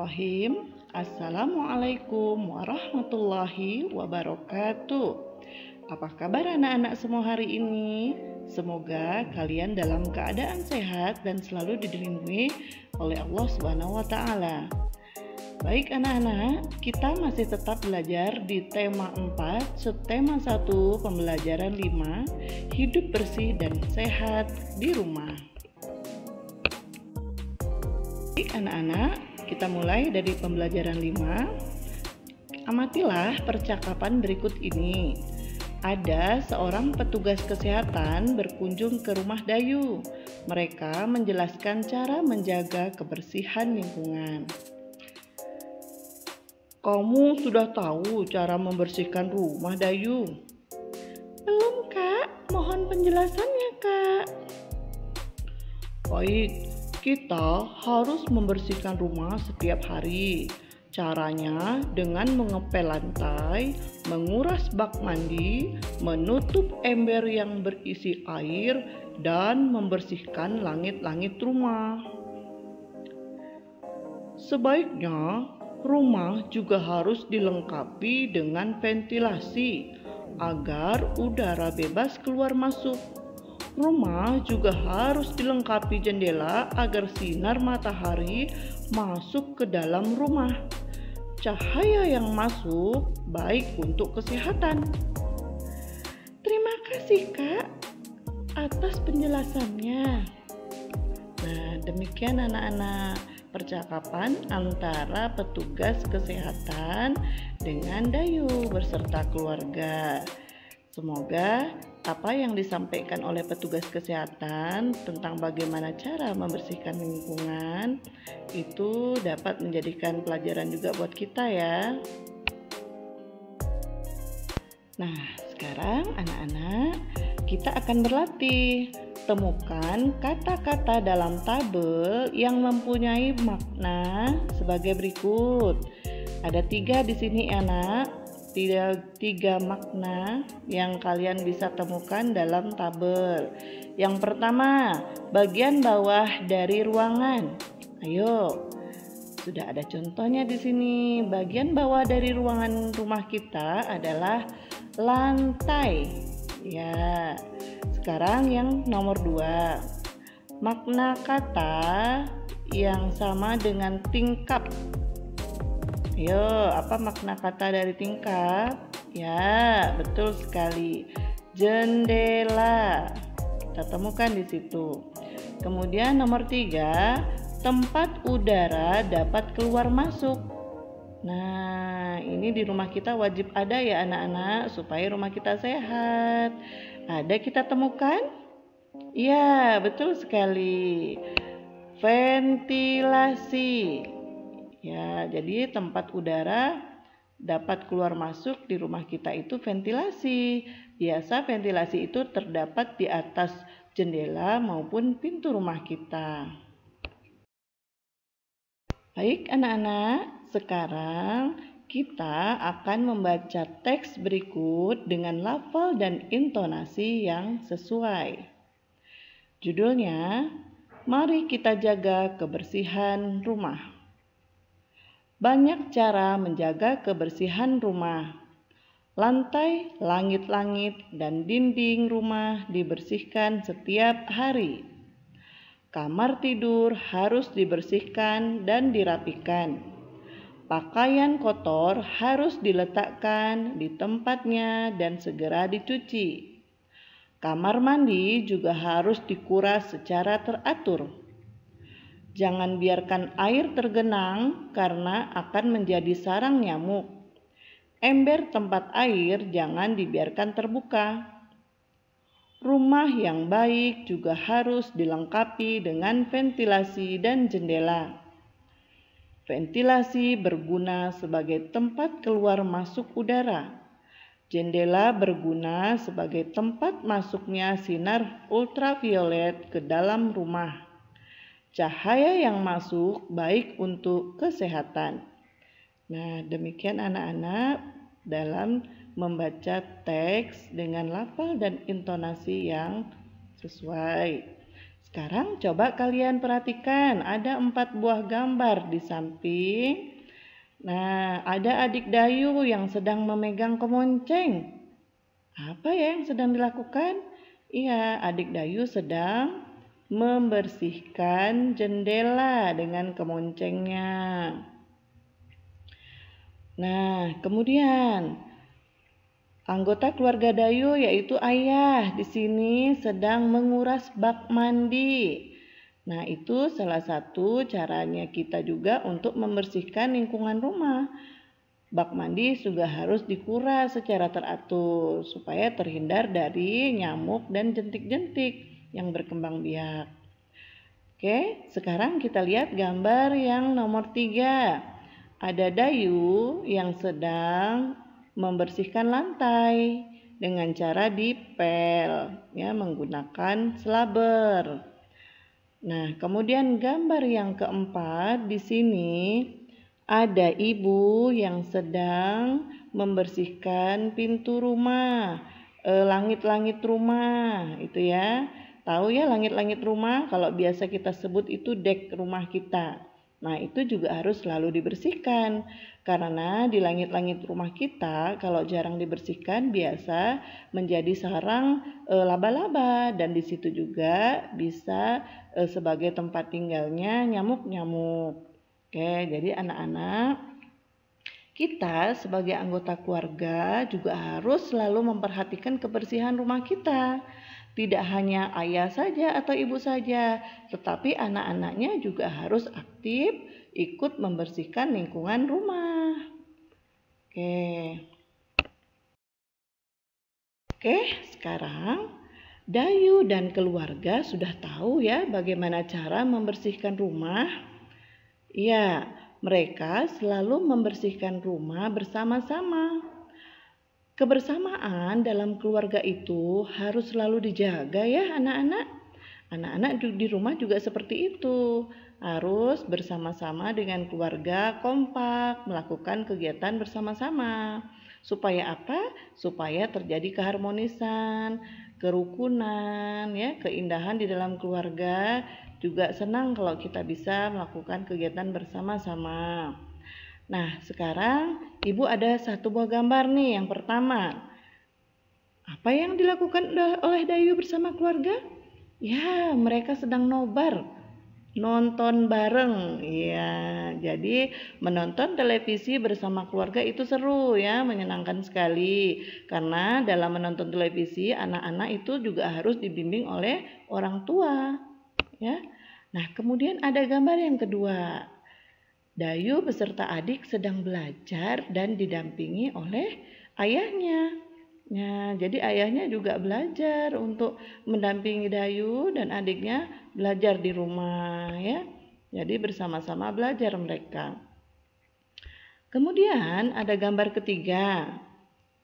Bismillahirrahmanirrahim. Assalamualaikum warahmatullahi wabarakatuh. Apa kabar anak-anak semua hari ini? Semoga kalian dalam keadaan sehat dan selalu dilindungi oleh Allah Subhanahu wa taala. Baik anak-anak, kita masih tetap belajar di tema 4, subtema 1, pembelajaran 5, hidup bersih dan sehat di rumah. Baik anak-anak, kita mulai dari pembelajaran 5. Amatilah percakapan berikut ini. Ada seorang petugas kesehatan berkunjung ke rumah Dayu. Mereka menjelaskan cara menjaga kebersihan lingkungan. Kamu sudah tahu cara membersihkan rumah, Dayu? Belum, Kak. Mohon penjelasannya, Kak. Baik, kita harus membersihkan rumah setiap hari. Caranya dengan mengepel lantai, menguras bak mandi, menutup ember yang berisi air, dan membersihkan langit-langit rumah. Sebaiknya, rumah juga harus dilengkapi dengan ventilasi agar udara bebas keluar masuk. Rumah juga harus dilengkapi jendela agar sinar matahari masuk ke dalam rumah. Cahaya yang masuk baik untuk kesehatan. Terima kasih, Kak, atas penjelasannya. Nah, demikian anak-anak percakapan antara petugas kesehatan dengan Dayu beserta keluarga. Semoga apa yang disampaikan oleh petugas kesehatan tentang bagaimana cara membersihkan lingkungan itu dapat menjadikan pelajaran juga buat kita ya. Nah, sekarang anak-anak kita akan berlatih. Temukan kata-kata dalam tabel yang mempunyai makna sebagai berikut. Ada 3 di sini anak. Tiga makna yang kalian bisa temukan dalam tabel. Yang pertama, bagian bawah dari ruangan. Ayo, sudah ada contohnya di sini. Bagian bawah dari ruangan rumah kita adalah lantai. Ya. Sekarang yang nomor 2. Makna kata yang sama dengan tingkap. Ayo, apa makna kata dari tingkap? Ya, betul sekali. Jendela. Kita temukan di situ. Kemudian nomor 3, tempat udara dapat keluar masuk. Nah, ini di rumah kita wajib ada ya anak-anak supaya rumah kita sehat. Ada kita temukan? Ya, betul sekali. Ventilasi. Ya, jadi tempat udara dapat keluar masuk di rumah kita itu ventilasi. Biasa ventilasi itu terdapat di atas jendela maupun pintu rumah kita. Baik anak-anak, sekarang kita akan membaca teks berikut dengan lafal dan intonasi yang sesuai. Judulnya, Mari Kita Jaga Kebersihan Rumah. Banyak cara menjaga kebersihan rumah. Lantai, langit-langit, dan dinding rumah dibersihkan setiap hari. Kamar tidur harus dibersihkan dan dirapikan. Pakaian kotor harus diletakkan di tempatnya dan segera dicuci. Kamar mandi juga harus dikuras secara teratur. Jangan biarkan air tergenang karena akan menjadi sarang nyamuk. Ember tempat air jangan dibiarkan terbuka. Rumah yang baik juga harus dilengkapi dengan ventilasi dan jendela. Ventilasi berguna sebagai tempat keluar masuk udara. Jendela berguna sebagai tempat masuknya sinar ultraviolet ke dalam rumah. Cahaya yang masuk baik untuk kesehatan. Nah, demikian anak-anak dalam membaca teks dengan lafal dan intonasi yang sesuai. Sekarang coba kalian perhatikan, ada 4 buah gambar di samping. Nah, ada adik Dayu yang sedang memegang kemonceng. Apa ya yang sedang dilakukan? Iya, adik Dayu sedang membersihkan jendela dengan kemoncengnya. Nah, kemudian anggota keluarga Dayu yaitu ayah di sini sedang menguras bak mandi. Nah, itu salah satu caranya kita juga untuk membersihkan lingkungan rumah. Bak mandi juga harus dikuras secara teratur supaya terhindar dari nyamuk dan jentik-jentik yang berkembang biak. Oke, sekarang kita lihat gambar yang nomor 3. Ada Dayu yang sedang membersihkan lantai dengan cara dipel, ya, menggunakan selaber. Nah, kemudian gambar yang keempat di sini ada ibu yang sedang membersihkan pintu rumah, langit-langit rumah, itu ya. Tahu ya langit-langit rumah, kalau biasa kita sebut itu dek rumah kita. Nah, itu juga harus selalu dibersihkan. Karena di langit-langit rumah kita kalau jarang dibersihkan biasa menjadi sarang laba-laba, dan di situ juga bisa sebagai tempat tinggalnya nyamuk-nyamuk. Oke, jadi anak-anak, kita sebagai anggota keluarga juga harus selalu memperhatikan kebersihan rumah kita. Tidak hanya ayah saja atau ibu saja, tetapi anak-anaknya juga harus aktif ikut membersihkan lingkungan rumah. Oke, sekarang Dayu dan keluarga sudah tahu ya bagaimana cara membersihkan rumah. Ya, mereka selalu membersihkan rumah bersama-sama. Kebersamaan dalam keluarga itu harus selalu dijaga ya anak-anak. Anak-anak di rumah juga seperti itu. Harus bersama-sama dengan keluarga kompak melakukan kegiatan bersama-sama. Supaya apa? Supaya terjadi keharmonisan, kerukunan, ya, keindahan di dalam keluarga. Juga senang kalau kita bisa melakukan kegiatan bersama-sama. Nah, sekarang Ibu ada satu buah gambar nih. Yang pertama, apa yang dilakukan oleh Dayu bersama keluarga? Ya, mereka sedang nobar, nonton bareng. Ya, jadi menonton televisi bersama keluarga itu seru ya, menyenangkan sekali. Karena dalam menonton televisi, anak-anak itu juga harus dibimbing oleh orang tua. Ya. Nah, kemudian ada gambar yang kedua. Dayu beserta adik sedang belajar dan didampingi oleh ayahnya. Nah, jadi ayahnya juga belajar untuk mendampingi Dayu dan adiknya belajar di rumah ya. Jadi bersama-sama belajar mereka. Kemudian ada gambar ketiga.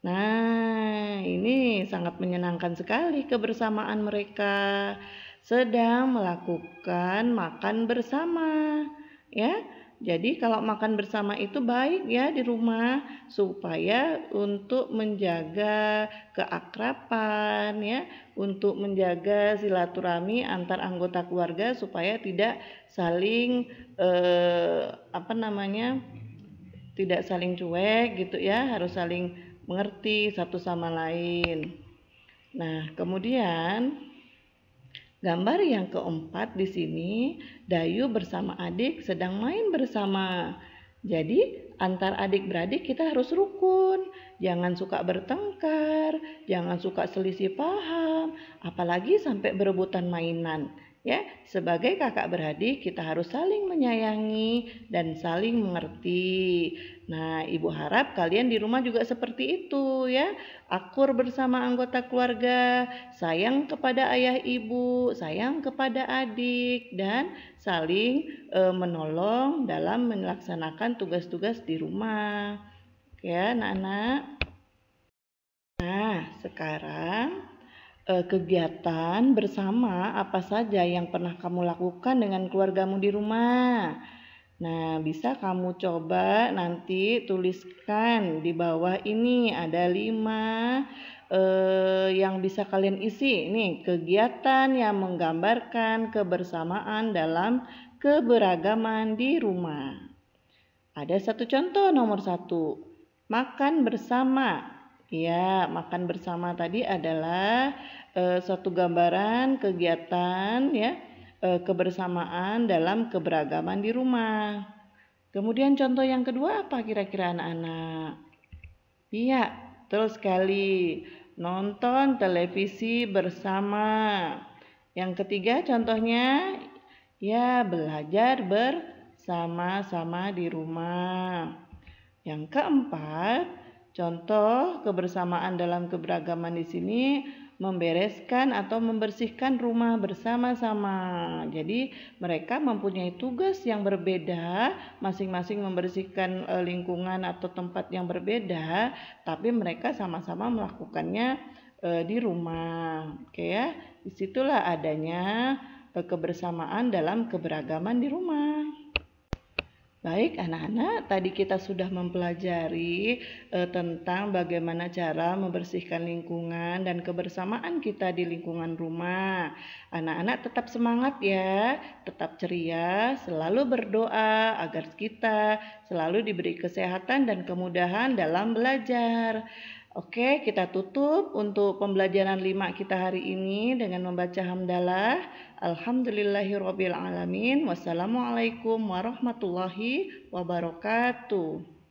Nah, ini sangat menyenangkan sekali kebersamaan mereka sedang melakukan makan bersama ya. Jadi kalau makan bersama itu baik ya di rumah supaya untuk menjaga keakraban ya, untuk menjaga silaturahmi antar anggota keluarga supaya tidak saling tidak saling cuek gitu ya, harus saling mengerti satu sama lain. Nah, kemudian gambar yang keempat di sini, Dayu bersama adik sedang main bersama. Jadi antar adik-beradik kita harus rukun, jangan suka bertengkar, jangan suka selisih paham, apalagi sampai berebutan mainan. Ya, sebagai kakak beradik kita harus saling menyayangi dan saling mengerti. Nah, Ibu harap kalian di rumah juga seperti itu ya. Akur bersama anggota keluarga, sayang kepada ayah ibu, sayang kepada adik, dan saling menolong dalam melaksanakan tugas-tugas di rumah. Ya, anak-anak. Nah, sekarang kegiatan bersama apa saja yang pernah kamu lakukan dengan keluargamu di rumah. Nah, bisa kamu coba nanti tuliskan di bawah ini ada 5 yang bisa kalian isi. Nih, kegiatan yang menggambarkan kebersamaan dalam keberagaman di rumah. Ada satu contoh nomor 1, makan bersama. Ya, makan bersama tadi adalah suatu gambaran kegiatan ya kebersamaan dalam keberagaman di rumah. Kemudian contoh yang kedua apa kira-kira anak-anak? Iya, betul sekali. Nonton televisi bersama. Yang ketiga contohnya ya belajar bersama-sama di rumah. Yang keempat, contoh kebersamaan dalam keberagaman di sini membereskan atau membersihkan rumah bersama-sama. Jadi mereka mempunyai tugas yang berbeda, masing-masing membersihkan lingkungan atau tempat yang berbeda, tapi mereka sama-sama melakukannya di rumah. Oke ya, disitulah adanya kebersamaan dalam keberagaman di rumah. Baik anak-anak, tadi kita sudah mempelajari tentang bagaimana cara membersihkan lingkungan dan kebersamaan kita di lingkungan rumah. Anak-anak tetap semangat ya, tetap ceria, selalu berdoa agar kita selalu diberi kesehatan dan kemudahan dalam belajar. Oke, kita tutup untuk pembelajaran 5 kita hari ini dengan membaca hamdalah. Alhamdulillahirrabbilalamin. Wassalamualaikum warahmatullahi wabarakatuh.